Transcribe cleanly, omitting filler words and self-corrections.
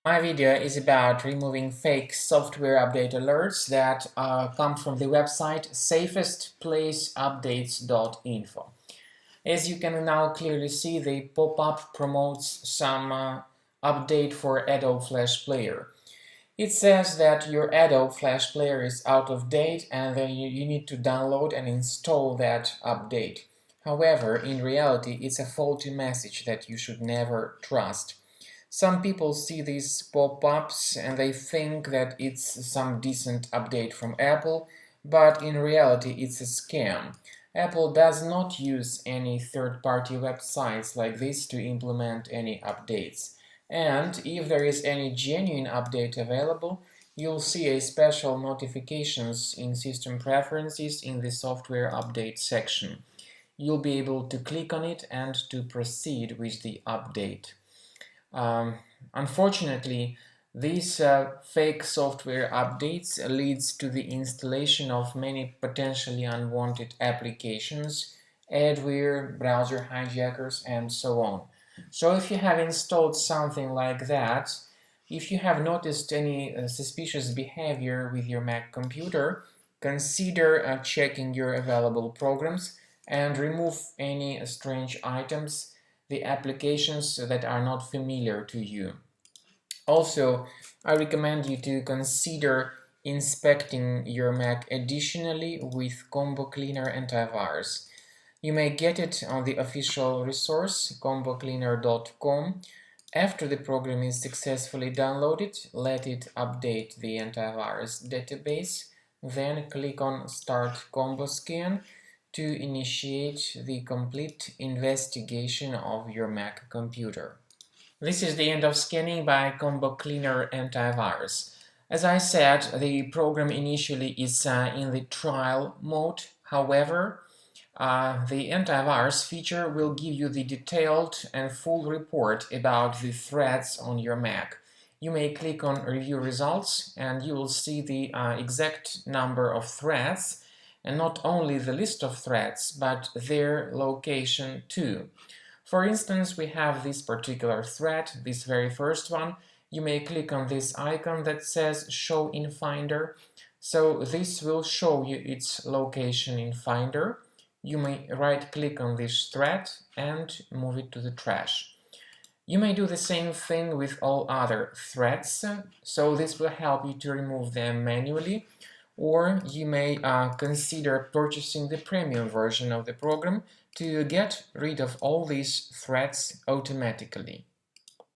My video is about removing fake software update alerts that come from the website Safestplaceupdates.info. As you can now clearly see, the pop-up promotes some update for Adobe Flash Player. It says that your Adobe Flash Player is out of date and then you need to download and install that update. However, in reality, it's a faulty message that you should never trust. Some people see these pop-ups and they think that it's some decent update from Apple, but in reality it's a scam. Apple does not use any third-party websites like this to implement any updates. And if there is any genuine update available, you'll see a special notifications in System Preferences in the Software Update section. You'll be able to click on it and to proceed with the update. Unfortunately, these fake software updates leads to the installation of many potentially unwanted applications, adware, browser hijackers, and so on. So if you have installed something like that, if you have noticed any suspicious behavior with your Mac computer, consider checking your available programs and remove any strange items, the applications that are not familiar to you. Also, I recommend you to consider inspecting your Mac additionally with Combo Cleaner Antivirus. You may get it on the official resource combocleaner.com. After the program is successfully downloaded, let it update the antivirus database, then click on Start Combo Scan to initiate the complete investigation of your Mac computer. This is the end of scanning by Combo Cleaner Antivirus. As I said, the program initially is in the trial mode. However, the antivirus feature will give you the detailed and full report about the threats on your Mac. You may click on Review Results and you will see the exact number of threats, and not only the list of threats, but their location too. For instance, we have this particular threat, this very first one. You may click on this icon that says Show in Finder. So this will show you its location in Finder. You may right-click on this threat and move it to the trash. You may do the same thing with all other threats, so this will help you to remove them manually, or you may consider purchasing the premium version of the program to get rid of all these threats automatically.